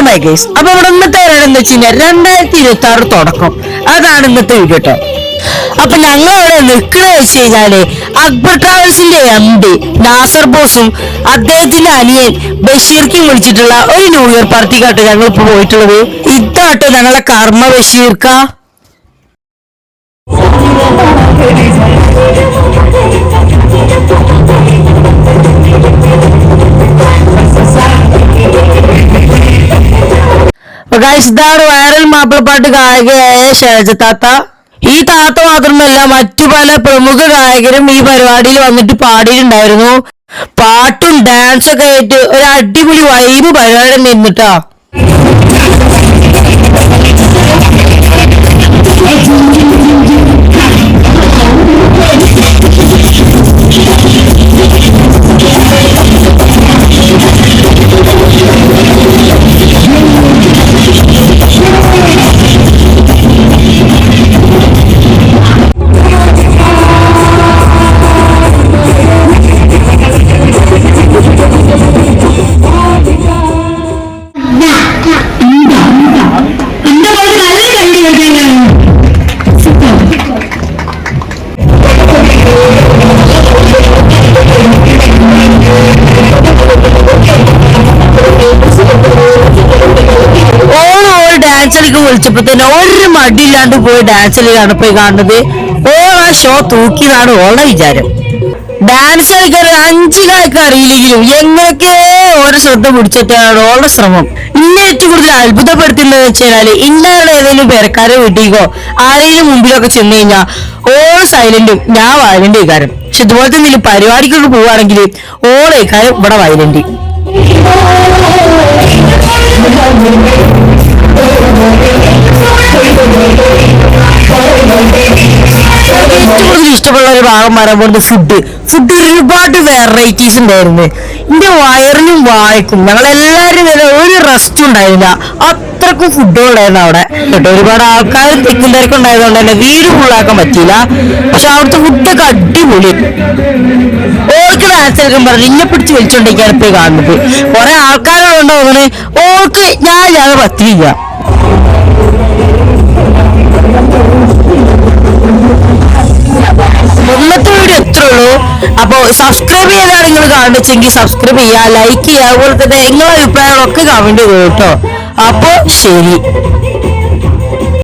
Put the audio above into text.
Bye guys. അപ്പൊ ഇവിടെ ഇന്നത്തെ എന്ന് വെച്ച് കഴിഞ്ഞാൽ 2026 തുടക്കം. അതാണ് ഇന്നത്തെ വീഡിയോ കേട്ടോ. അപ്പൊ ഞങ്ങൾ അവിടെ നിൽക്കണ വെച്ച് കഴിഞ്ഞാല് അക്ബർ ട്രാവൽസിന്റെ MD നാസർ ബോസും അദ്ദേഹത്തിന്റെ അനിയൻ ബഷീർക്കും വിളിച്ചിട്ടുള്ള ഒരു ന്യൂ ഇയർ പാർട്ടിക്കാട്ടോ ഞങ്ങൾ ഇപ്പൊ പോയിട്ടുള്ളത്. ഇതാട്ടോ ഞങ്ങളെ കർമ്മ ബഷീർക്ക. ഇതാണ് വൈറൽ മാപ്പിളപ്പാട്ട് ഗായികയായ ഷേജ താത്ത. ഈ താത്ത മാത്രമല്ല മറ്റു പല പ്രമുഖ ഗായകരും ഈ പരിപാടിയിൽ വന്നിട്ട് പാടിയിട്ടുണ്ടായിരുന്നു. പാട്ടും ഡാൻസൊക്കെ ആയിട്ട് ഒരു അടിപൊളി വൈബ് പരിപാടി നിന്നിട്ടാ. വിളിച്ചപ്പോ തന്നെ ഒരു മടിയില്ലാണ്ട് പോയി ഡാൻസ് കളിയാണ് പോയി കാണുന്നത്. ഓളാ ഷോ തൂക്കിയതാണ് ഓളെ വിചാരം. ഡാൻസ് കളിക്കാൻ 5 കായ്ക്ക് അറിയില്ലെങ്കിലും എങ്ങനെയൊക്കെ ഓരോ ശ്രദ്ധ പിടിച്ചെത്താനാണ് ഓളുടെ ശ്രമം. ഇന്നെ ഏറ്റവും കൂടുതൽ അത്ഭുതപ്പെടുത്തുന്നത് വെച്ചാല് ഇന്നാളുടെ ഏതെങ്കിലും പേരക്കാരെ വീട്ടിലേക്കോ ആരെങ്കിലും മുമ്പിലൊക്കെ ചെന്ന് കഴിഞ്ഞാൽ ഓള് സൈലന്റും ഞാൻ വയലന്റ് കാരം. പക്ഷെ ഇതുപോലത്തെ എന്തെങ്കിലും പരിപാടിക്കൊക്കെ പോവുകയാണെങ്കിൽ ഓളേക്കാരും ഇവിടെ വയലന്റ്. ഇഷ്ടമുള്ള ഒരു ഭാഗം പറയുമ്പോൾ ഫുഡ് ഒരുപാട് വെറൈറ്റീസ് ഉണ്ടായിരുന്നു. എന്റെ വയറിനും വായിക്കും ഞങ്ങളെല്ലാരും ഒരു റെസ്റ്റ് ഉണ്ടായിരുന്നില്ല, അത്രക്കും ഫുഡുകളായിരുന്നു അവിടെ കേട്ടോ. ഒരുപാട് ആൾക്കാർ തിക്കും തിരക്കും ഉണ്ടായതുകൊണ്ട് തന്നെ വീട് ഫുള്ളാക്കാൻ പറ്റിയില്ല. പക്ഷെ അവിടുത്തെ ഫുഡൊക്കെ അടിപൊളി. ഓൾക്ക് ഡാൻസ് കളിക്കാൻ പറഞ്ഞു ഇന്നെ പിടിച്ച് വലിച്ചോണ്ടിരിക്കാൻ പോയി കാണുന്നത്. കുറെ ആൾക്കാരുണ്ടോ അങ്ങനെ ഓൾക്ക് ഞാൻ പറ്റില്ല. ഇന്നത്തെ വീഡിയോ ഇത്രേ ഉള്ളൂ. അപ്പൊ സബ്സ്ക്രൈബ് ചെയ്താണ് നിങ്ങൾ കാണുന്നെങ്കിൽ സബ്സ്ക്രൈബ് ചെയ്യുക, ലൈക്ക് ചെയ്യുക, അതുപോലെ തന്നെ നിങ്ങളുടെ അഭിപ്രായങ്ങളൊക്കെ കമന്റ് ചെയ്തു കേട്ടോ. അപ്പൊ ശരി.